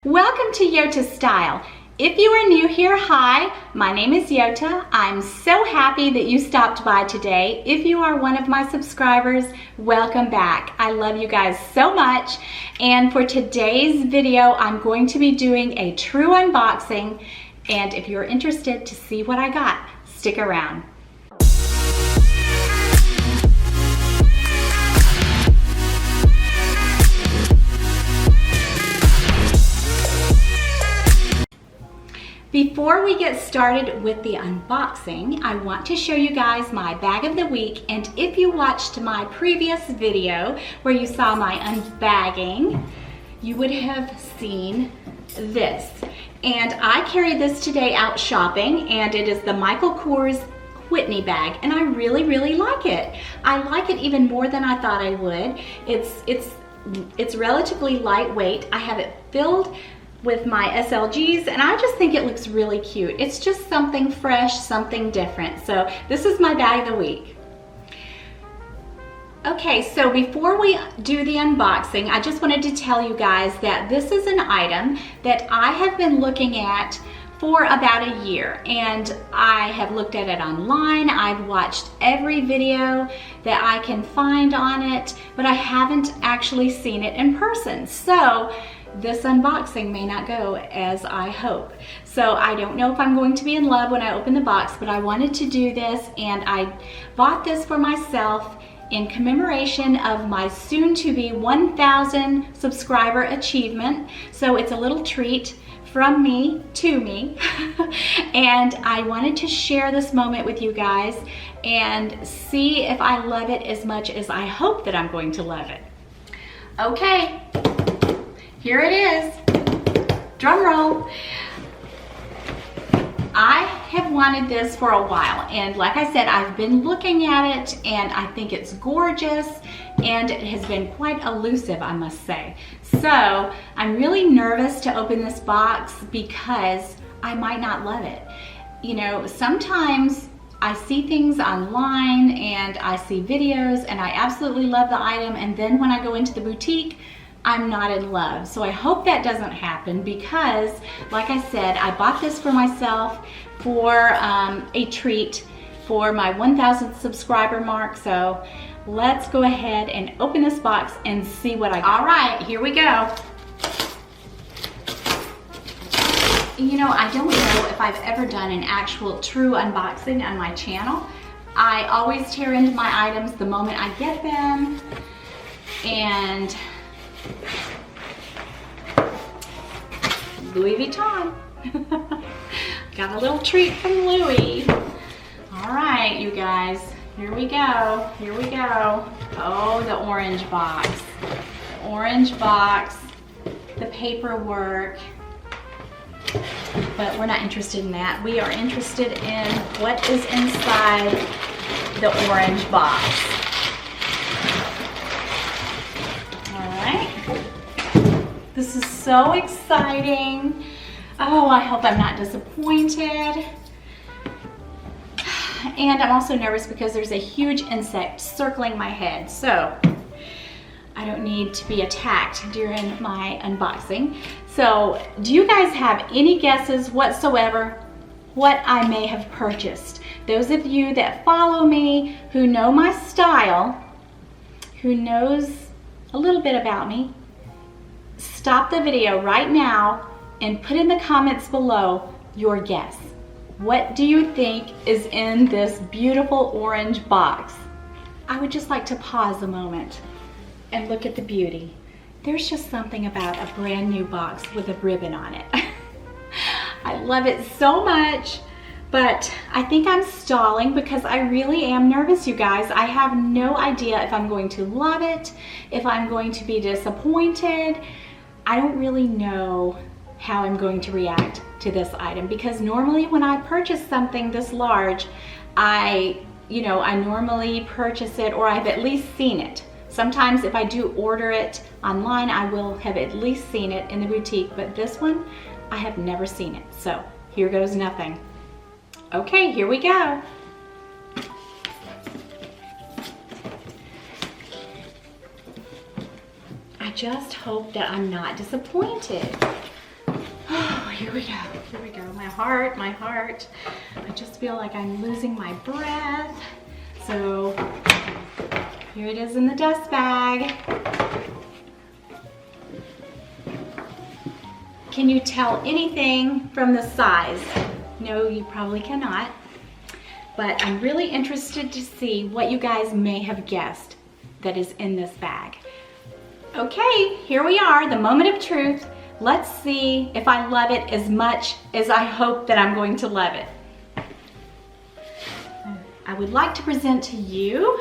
Welcome to YotaStyle. If you are new here, hi, my name is Yota. I'm so happy that you stopped by today. If you are one of my subscribers, welcome back. I love you guys so much. And for today's video, I'm going to be doing a true unboxing. And if you're interested to see what I got, stick around. Before we get started with the unboxing, I want to show you guys my bag of the week. And if you watched my previous video where you saw my unbagging, you would have seen this. And I carried this today out shopping, and it is the Michael Kors Whitney bag, and I really like it. I like it even more than I thought I would. It's relatively lightweight. I have it filled with my SLGs, and I just think it looks really cute. It's just something fresh, something different. So this is my bag of the week. Okay, so before we do the unboxing, I just wanted to tell you guys that this is an item that I have been looking at for about a year, and I have looked at it online. I've watched every video that I can find on it, but I haven't actually seen it in person. So this unboxing may not go as I hope. So I don't know if I'm going to be in love when I open the box, but I wanted to do this, and I bought this for myself in commemoration of my soon-to-be 1,000 subscriber achievement. So it's a little treat from me to me. And I wanted to share this moment with you guys and see if I love it as much as I hope that I'm going to love it. Okay. Here it is. Drum roll. I have wanted this for a while, and like I said, I've been looking at it, and I think it's gorgeous, and it has been quite elusive, I must say. So I'm really nervous to open this box because I might not love it. You know, sometimes I see things online and I see videos and I absolutely love the item, and then when I go into the boutique, I'm not in love. So I hope that doesn't happen because, like I said, I bought this for myself for a treat for my 1,000 subscriber mark. So let's go ahead and open this box and see what I got. All right, here we go. You know, I don't know if I've ever done an actual true unboxing on my channel. I always tear into my items the moment I get them, and Louis Vuitton. Got a little treat from Louis. All right, you guys, here we go. Here we go. Oh, the orange box. The orange box, the paperwork. But we're not interested in that. We are interested in what is inside the orange box. This is so exciting. Oh, I hope I'm not disappointed. And I'm also nervous because there's a huge insect circling my head, so I don't need to be attacked during my unboxing. So, do you guys have any guesses whatsoever what I may have purchased? Those of you that follow me, who know my style, who knows a little bit about me, stop the video right now and put in the comments below your guess. What do you think is in this beautiful orange box? I would just like to pause a moment and look at the beauty. There's just something about a brand new box with a ribbon on it. I love it so much, but I think I'm stalling because I really am nervous, you guys. I have no idea if I'm going to love it, if I'm going to be disappointed. I don't really know how I'm going to react to this item because normally when I purchase something this large, I normally purchase it, or I've at least seen it. Sometimes if I do order it online, I will have at least seen it in the boutique, but this one, I have never seen it. So here goes nothing. Okay, here we go. I just hope that I'm not disappointed. here we go. Here we go. My heart, my heart. I just feel like I'm losing my breath. So here it is in the dust bag. Can you tell anything from the size? No, you probably cannot. But I'm really interested to see what you guys may have guessed that is in this bag. Okay, here we are, the moment of truth. Let's see if I love it as much as I hope that I'm going to love it. I would like to present to you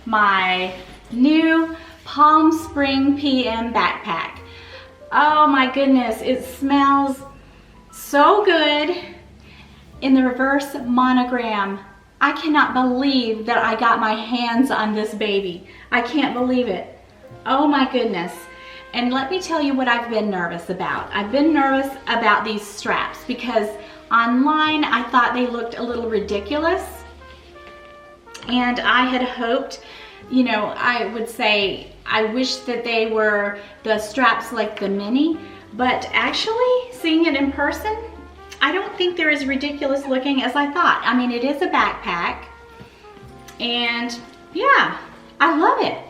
my new Palm Spring PM backpack. Oh my goodness, it smells so good. In the reverse monogram, I cannot believe that I got my hands on this baby. I can't believe it. Oh my goodness. And let me tell you what I've been nervous about. I've been nervous about these straps because online I thought they looked a little ridiculous. And I had hoped, you know, I would say I wish that they were the straps like the mini, but actually seeing it in person, I don't think they're as ridiculous looking as I thought. I mean, it is a backpack, and yeah, I love it.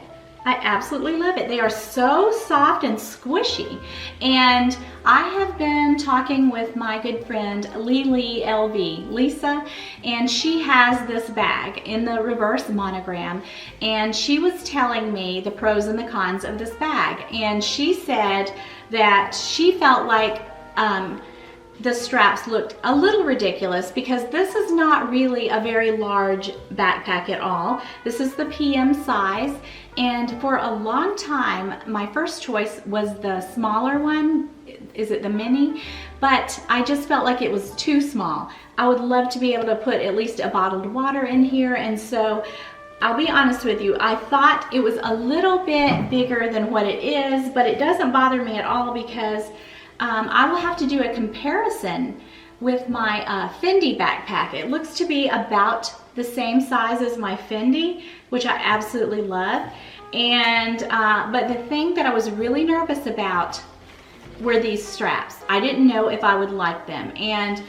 I absolutely love it. They are so soft and squishy. And I have been talking with my good friend Lisa, and she has this bag in the reverse monogram, and she was telling me the pros and the cons of this bag. And she said that she felt like the straps looked a little ridiculous because this is not really a very large backpack at all. This is the PM size, and for a long time my first choice was the smaller one. Is it the mini? But I just felt like it was too small. I would love to be able to put at least a bottled water in here, and so I'll be honest with you, I thought it was a little bit bigger than what it is, but it doesn't bother me at all because I will have to do a comparison with my Fendi backpack. It looks to be about the same size as my Fendi, which I absolutely love. And but the thing that I was really nervous about were these straps. I didn't know if I would like them. And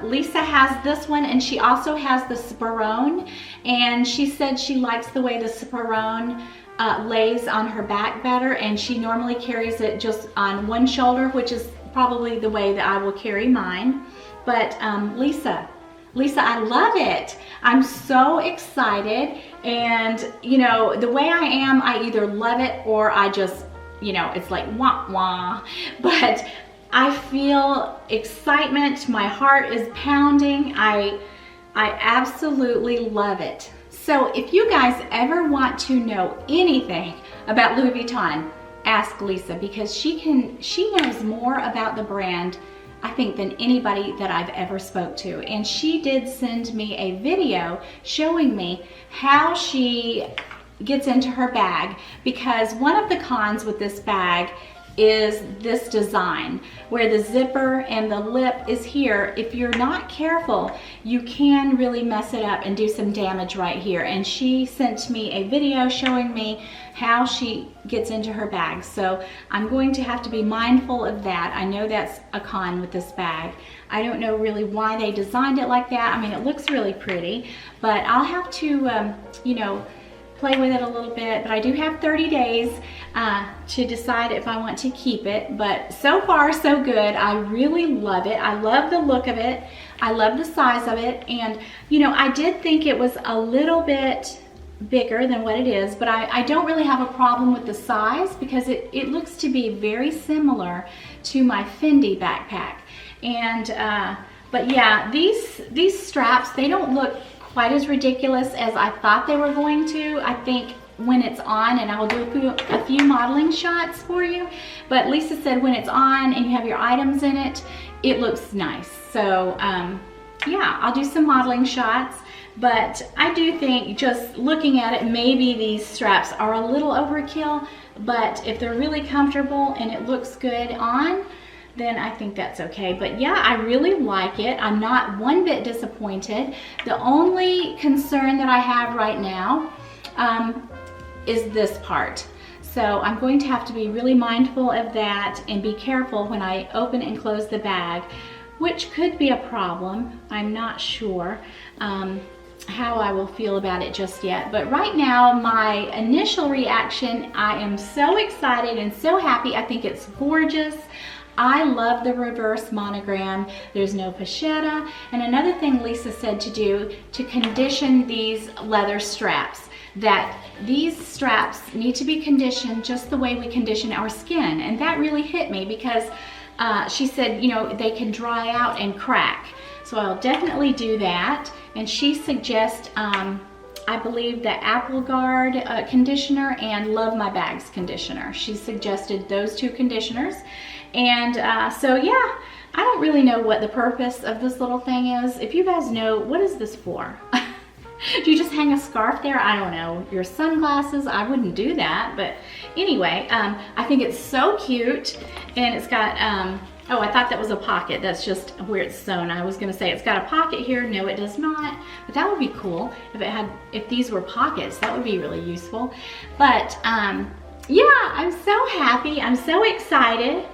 Lisa has this one, and she also has the Sperone, and she said she likes the way the Sperone lays on her back better, and she normally carries it just on one shoulder, which is probably the way that I will carry mine. But Lisa, I love it. I'm so excited, and you know, the way I am, I either love it or I just, you know, it's like wah wah. But I feel excitement, my heart is pounding. I absolutely love it. So if you guys ever want to know anything about Louis Vuitton, ask Lisa, because she knows more about the brand, I think, than anybody that I've ever spoke to. And she did send me a video showing me how she gets into her bag, because one of the cons with this bag is this design where the zipper and the lip is here. If you're not careful, you can really mess it up and do some damage right here. And she sent me a video showing me how she gets into her bag. So I'm going to have to be mindful of that. I know that's a con with this bag. I don't know really why they designed it like that. I mean, it looks really pretty, but I'll have to, you know, play with it a little bit. But I do have 30 days to decide if I want to keep it. But so far so good. I really love it. I love the look of it. I love the size of it. And you know, I did think it was a little bit bigger than what it is, but I don't really have a problem with the size, because it looks to be very similar to my Fendi backpack. And but yeah, these straps, they don't look quite as ridiculous as I thought they were going to. I think when it's on, and I will do a few modeling shots for you, but Lisa said when it's on and you have your items in it, it looks nice. So yeah, I'll do some modeling shots, but I do think, just looking at it, maybe these straps are a little overkill, but if they're really comfortable and it looks good on, then I think that's okay. But yeah, I really like it. I'm not one bit disappointed. The only concern that I have right now is this part. So I'm going to have to be really mindful of that and be careful when I open and close the bag, which could be a problem. I'm not sure how I will feel about it just yet. But right now, my initial reaction, I am so excited and so happy. I think it's gorgeous. I love the reverse monogram. There's no pochette. And another thing Lisa said to do, to condition these leather straps, that these straps need to be conditioned just the way we condition our skin. And that really hit me because she said, you know, they can dry out and crack. So I'll definitely do that. And she suggests, I believe, the Apple Guard conditioner and Love My Bags conditioner. She suggested those two conditioners. And so yeah, I don't really know what the purpose of this little thing is. If you guys know, what is this for? Do you just hang a scarf there? I don't know. Your sunglasses? I wouldn't do that. But anyway, I think it's so cute. And it's got, oh, I thought that was a pocket. That's just where it's sewn. I was gonna say it's got a pocket here. No, it does not. But that would be cool if these were pockets. That would be really useful. But yeah, I'm so happy. I'm so excited.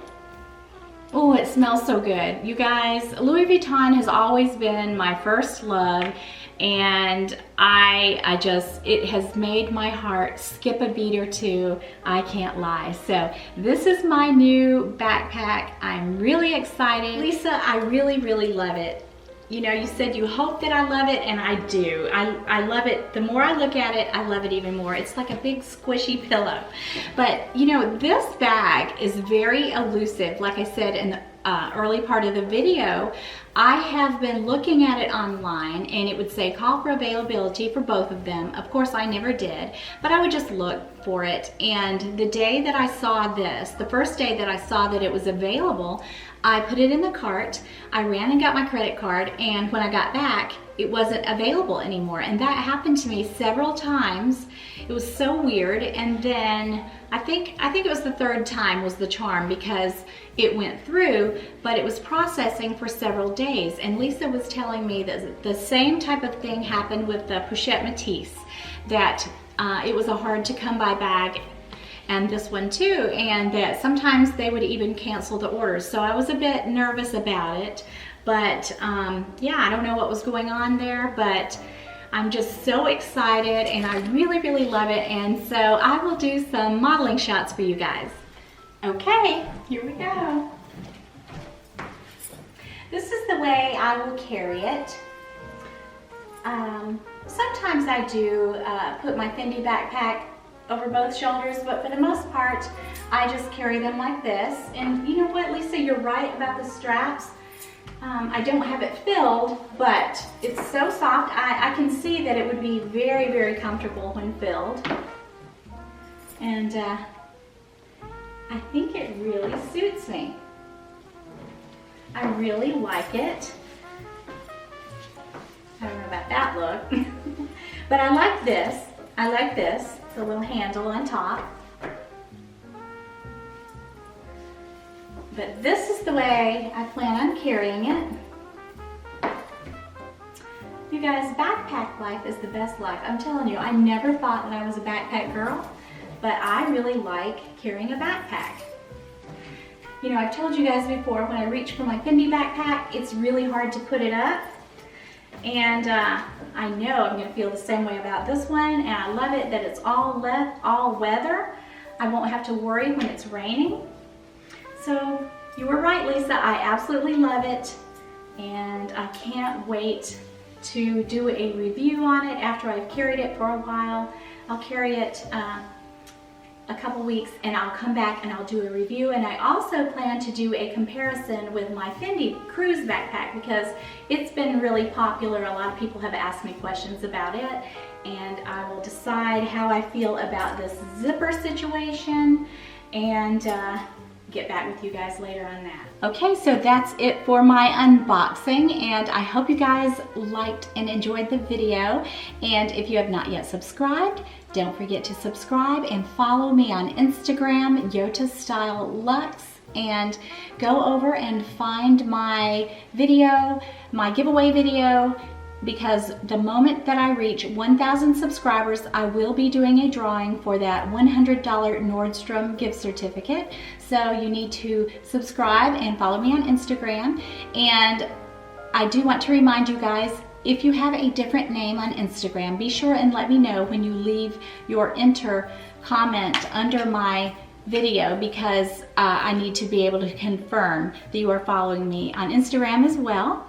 Oh, it smells so good. You guys, Louis Vuitton has always been my first love, and it has made my heart skip a beat or two. I can't lie. So this is my new backpack. I'm really excited. Lisa, I really, really love it. You know, you said you hope that I love it, and I do. I love it. The more I look at it, I love it even more. It's like a big squishy pillow. But you know, this bag is very elusive. Like I said in the early part of the video, I have been looking at it online, and it would say call for availability for both of them. Of course, I never did, but I would just look for it. And the day that I saw this, the first day that I saw that it was available, I put it in the cart. I ran and got my credit card, and when I got back, it wasn't available anymore. And that happened to me several times. It was so weird. And then I think it was the third time was the charm, because it went through, but it was processing for several days. And Lisa was telling me that the same type of thing happened with the Pochette Matisse, that it was a hard to come by bag, and this one too, and that sometimes they would even cancel the orders. So I was a bit nervous about it, but yeah, I don't know what was going on there, but I'm just so excited, and I really, really love it. And so I will do some modeling shots for you guys. Okay, here we go. This is the way I will carry it. Sometimes I do put my Fendi backpack over both shoulders, but for the most part, I just carry them like this. And you know what, Lisa, you're right about the straps. I don't have it filled, but it's so soft. I can see that it would be very, very comfortable when filled. And I think it really suits me. I really like it. I don't know about that look, but I like this. I like this. The little handle on top. But this is the way I plan on carrying it. You guys, backpack life is the best life. I'm telling you, I never thought that I was a backpack girl, but I really like carrying a backpack. You know, I've told you guys before, when I reach for my Fendi backpack, it's really hard to put it up. And I know I'm gonna feel the same way about this one, and I love it that it's all weather. I won't have to worry when it's raining. So you were right, Lisa, I absolutely love it, and I can't wait to do a review on it after I've carried it for a while. I'll carry it a couple weeks, and I'll come back and I'll do a review. And I also plan to do a comparison with my Fendi cruise backpack, because it's been really popular. A lot of people have asked me questions about it, and I will decide how I feel about this zipper situation, and get back with you guys later on that. Okay, so that's it for my unboxing, and I hope you guys liked and enjoyed the video. And if you have not yet subscribed, don't forget to subscribe and follow me on Instagram, YotaStyle Luxe, and go over and find my video, my giveaway video, because the moment that I reach 1,000 subscribers, I will be doing a drawing for that $100 Nordstrom gift certificate. So you need to subscribe and follow me on Instagram. And I do want to remind you guys, if you have a different name on Instagram, be sure and let me know when you leave your enter comment under my video, because I need to be able to confirm that you are following me on Instagram as well.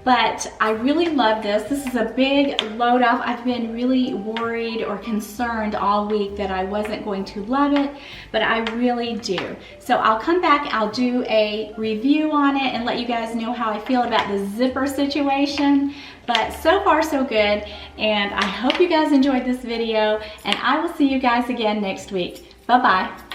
But I really love this. This is a big load off. I've been really worried or concerned all week that I wasn't going to love it, but I really do. So I'll come back, I'll do a review on it and let you guys know how I feel about the zipper situation. But so far so good, and I hope you guys enjoyed this video, and I will see you guys again next week. Bye-bye.